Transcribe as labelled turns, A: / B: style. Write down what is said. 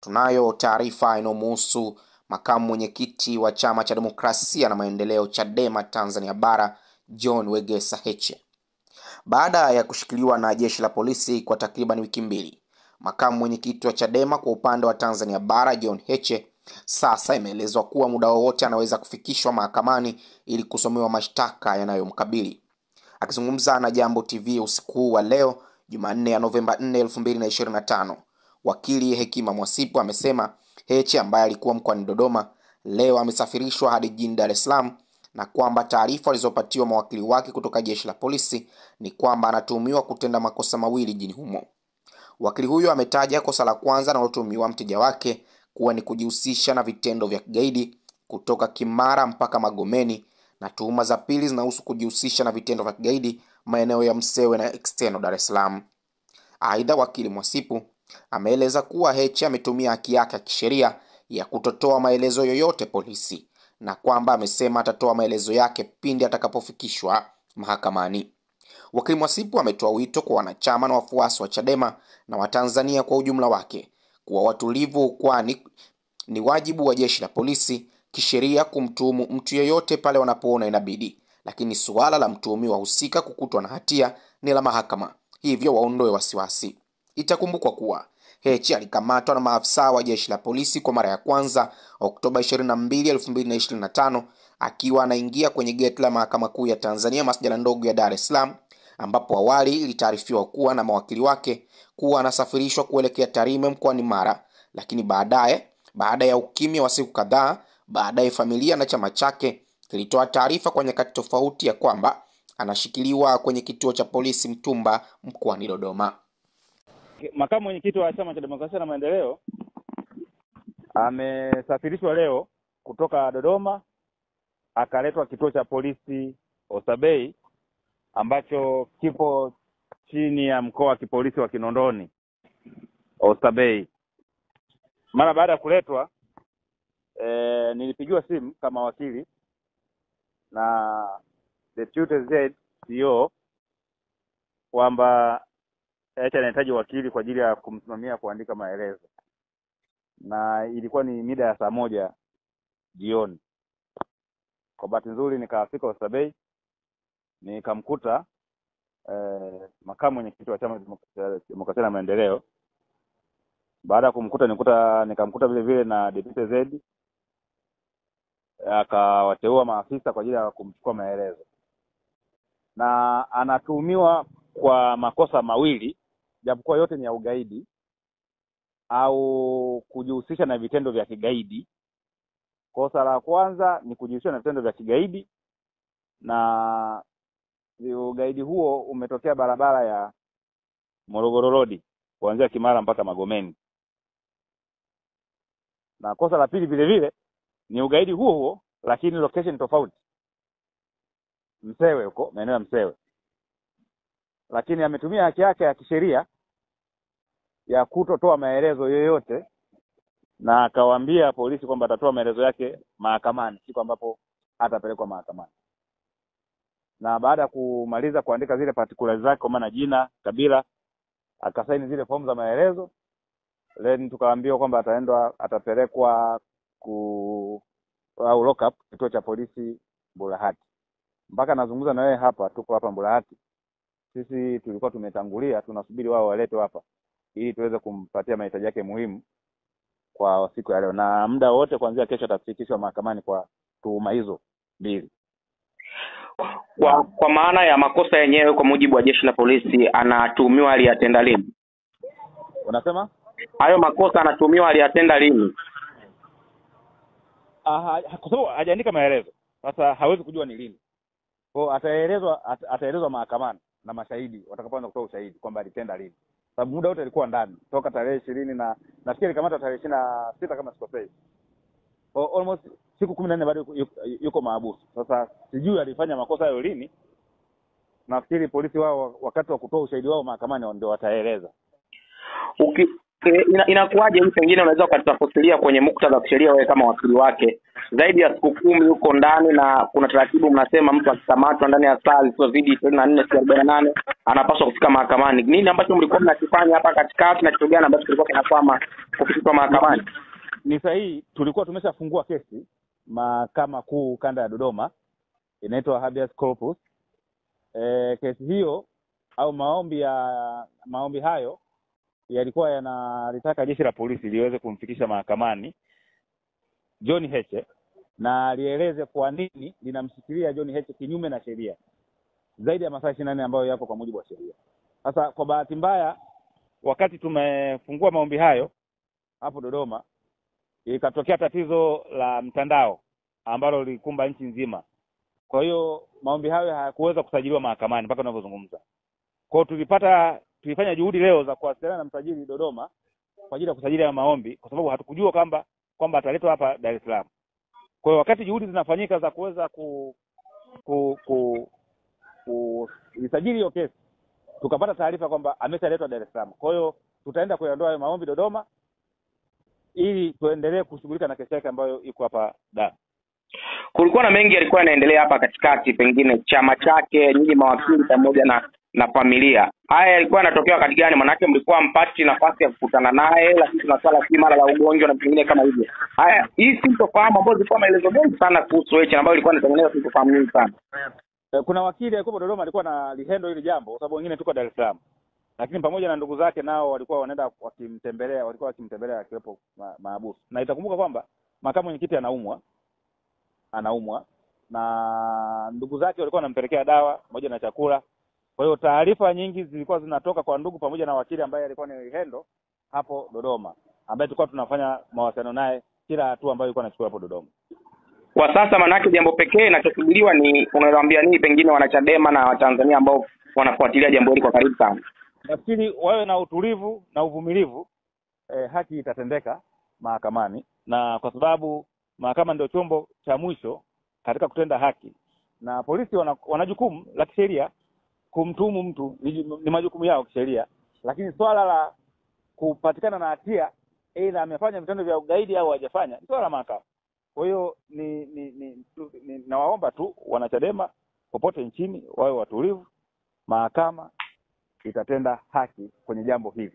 A: Tunayo taarifa inayomhusu makamu mwenyekiti wa Chama cha Demokrasia na Maendeleo Chadema Tanzania Bara, John Wegesa Heche. Baada ya kushikiliwa na jeshi la polisi kwa takriban wiki mbili, makamu mwenyekiti wa Chadema kwa upande wa Tanzania Bara, John Heche, sasa imeelezwa kuwa muda wowote anaweza kufikishwa mahakamani ili kusomewa mashtaka yanayomkabili. Akizungumza na Jambo TV usiku wa leo, Jumanne ya Novemba 4, 2025, wakili Hekima Mwasipu amesema Heche ambaye alikuwa mkoani Dodoma leo amesafirishwa hadi jijini Dar es Salaam, na kwamba taarifa alizopatiwa mawakili wake kutoka jeshi la polisi ni kwamba anatuhumiwa kutenda makosa mawili jijini humo. Wakili huyo ametaja kosa la kwanza analotuhumiwa mteja wake kuwa ni kujihusisha na vitendo vya kigaidi kutoka Kimara mpaka Magomeni, na tuhuma za pili zinahusu kujihusisha na vitendo vya kigaidi maeneo ya Msewe na External Dar es Salaam. Aidha, wakili Mwasipu ameeleza kuwa Heche ametumia haki yake ya kisheria ya kutotoa maelezo yoyote polisi, na kwamba amesema atatoa maelezo yake pindi atakapofikishwa mahakamani. Wakili Mwasipu ametoa wito kwa wanachama na wafuasi wa Chadema na Watanzania kwa ujumla wake kuwa watulivu, kwani ni wajibu wa jeshi la polisi kisheria kumtuhumu mtu yeyote pale wanapoona inabidi, lakini suala la mtuhumiwa husika kukutwa na hatia ni la mahakama, hivyo waondoe wasiwasi. Itakumbukwa kuwa Heche alikamatwa na maafisa wa jeshi la polisi kwa mara ya kwanza Oktoba 22, 2025 akiwa anaingia kwenye geti la Mahakama Kuu ya Tanzania masjala ndogo ya Dar es Salaam, ambapo awali ilitaarifiwa kuwa na mawakili wake kuwa anasafirishwa kuelekea Tarime mkoani Mara, lakini baada ya ukimya wa siku kadhaa, baadaye familia na chama chake kilitoa taarifa kwa nyakati tofauti ya kwamba anashikiliwa kwenye kituo cha polisi Mtumba mkoani Dodoma.
B: Makamu mwenyekiti wa Chama cha Demokrasia na Maendeleo amesafirishwa leo kutoka Dodoma akaletwa kituo cha polisi Oysterbay ambacho kipo chini ya mkoa wa kipolisi wa Kinondoni, Oysterbay. Mara baada ya kuletwa nilipigiwa simu kama wakili na Deputy Z CEO kwamba Heche anahitaji wakili kwa ajili ya kumsimamia kuandika maelezo, na ilikuwa ni mida ya saa 1 jioni. Kwa bahati nzuri nikafika Oysterbay, nikamkuta makamu mwenyekiti wa Chama cha Demokrasia na Maendeleo. Baada ya kumkuta nikamkuta vile vile na Deputy Z, akawateua maafisa kwa ajili ya kumchukua maelezo, na anatuhumiwa kwa makosa mawili, japokuwa yote ni ya ugaidi au kujihusisha na vitendo vya kigaidi. Kosa la kwanza ni kujihusisha na vitendo vya kigaidi, na ugaidi huo umetokea barabara ya Morogoro Road kuanzia Kimara mpaka Magomeni. Na kosa la pili vile vile ni ugaidi huo lakini location tofauti, Msewe, huko maeneo ya Msewe. Lakini ametumia haki yake ya kisheria ya kutotoa maelezo yoyote, na akawaambia polisi kwamba atatoa maelezo yake mahakamani siku ambapo atapelekwa mahakamani. Na baada ya kumaliza kuandika zile particulars zake, kwa maana jina, kabila, akasaini zile fomu za maelezo, then tukaambiwa kwamba atapelekwa au lock up kituo cha polisi Bulahati. Mpaka nazungumza na wewe hapa, tuko hapa Bulahati. Sisi tulikuwa tumetangulia, tunasubiri wao waletwe hapa ili tuweze kumpatia mahitaji yake muhimu kwa siku ya leo, na muda wote kuanzia kesho atafikishwa mahakamani kwa tuhuma hizo mbili.
C: Kwa maana ya makosa yenyewe, kwa mujibu wa jeshi la polisi, anatuhumiwa aliyatenda lini?
B: Unasema?
C: Hayo makosa anatuhumiwa aliyatenda lini?
B: Kwa sababu hajaandika maelezo, sasa hawezi kujua ni lini. Kwa ataelezwa mahakamani na mashahidi watakapoanza kutoa ushahidi kwamba alitenda lini. Sababu muda wote alikuwa ndani toka tarehe 20 na nafikiri kamata tarehe 26 kama sikosei. Almost siku 14 bado yuko mahabusu. Sasa sijui alifanya makosa hayo lini. Nafikiri polisi wao wakati wa kutoa ushahidi wao mahakamani ndio wataeleza.
C: Inakuwaje hii, pengine unaweza ukatafsiria kwenye muktadha wa sheria, wewe kama wakili wake, zaidi ya siku 10 huko ndani, na kuna taratibu mnasema mtu akikamatwa ndani ya saa zisizozidi 24 siku 48 anapaswa kufika mahakamani. Nini ambacho mlikuwa mnakifanya hapa katikati na kitu gani ambacho kilikuwa kinakwama kufika mahakamani?
B: Ni sahihi, tulikuwa tumeshafungua kesi Mahakama Kuu Kanda ya Dodoma, inaitwa habeas corpus. Kesi hiyo au maombi hayo yalikuwa yanalitaka jeshi la polisi liweze kumfikisha mahakamani John Heche na lieleze kwa nini linamshikilia John Heche kinyume na sheria zaidi ya masaa 24 ambayo yapo kwa mujibu wa sheria. Sasa kwa bahati mbaya, wakati tumefungua maombi hayo hapo Dodoma, ikatokea tatizo la mtandao ambalo lilikumba nchi nzima. Kwa hiyo maombi hayo hayakuweza kusajiliwa mahakamani mpaka tunavyozungumza. Kwa hiyo tulifanya juhudi leo za kuwasiliana na msajili Dodoma kwa ajili ya kusajili ya maombi, kwa sababu hatukujua kwamba ataletwa hapa Dar es Salaam. Kwa hiyo wakati juhudi zinafanyika za kuweza kuisajili hiyo kesi, tukapata taarifa kwamba ameshaletwa Dar es Salaam. Kwa hiyo tutaenda kuyaondoa hayo maombi Dodoma ili tuendelee kushughulika na kesi yake ambayo iko hapa Dar.
C: Kulikuwa na mengi yalikuwa yanaendelea hapa katikati, pengine chama chake, nyinyi mawakili pamoja na familia. Haya yalikuwa yanatokea wakati gani? Manake mlikuwa mpati nafasi ya kukutana naye, lakini tuna swala si mara la ugonjwa na vingine kama hivyo. Haya, hii sintofahamu ambayo zilikuwa maelezo mengi sana kuhusu Heche ambayo ilikuwa inatengeneza sintofahamu nyingi sana.
B: Kuna wakili alikuwa Dodoma alikuwa na lihendo hili jambo, kwa sababu wengine tuko Dar es Salaam. Lakini pamoja na ndugu zake nao walikuwa wanaenda wakimtembelea akiwepo mahabusu. Na itakumbuka kwamba makamu mwenyekiti anaumwa na ndugu zake walikuwa wanampelekea dawa pamoja na chakula. Kwa hiyo taarifa nyingi zilikuwa zinatoka kwa ndugu pamoja na wakili ambaye alikuwa ni lihendo hapo Dodoma, ambaye tulikuwa tunafanya mawasiliano naye kila hatua ambayo ilikuwa anachukua hapo Dodoma.
C: Kwa sasa manake jambo pekee linachosubiriwa ni, unawaambia nini pengine wanachadema na Watanzania ambao wanafuatilia jambo hili kwa karibu sana?
B: Nafikiri wawe na utulivu na uvumilivu, haki itatendeka mahakamani, na kwa sababu mahakama ndio chombo cha mwisho katika kutenda haki, na polisi wana jukumu la kisheria kumtuhumu mtu, ni majukumu yao kisheria, lakini swala la kupatikana na hatia aidha amefanya vitendo vya ugaidi au hajafanya ni swala la mahakama. Kwa hiyo nawaomba tu wanachadema popote nchini wawe watulivu, mahakama itatenda haki kwenye jambo hili.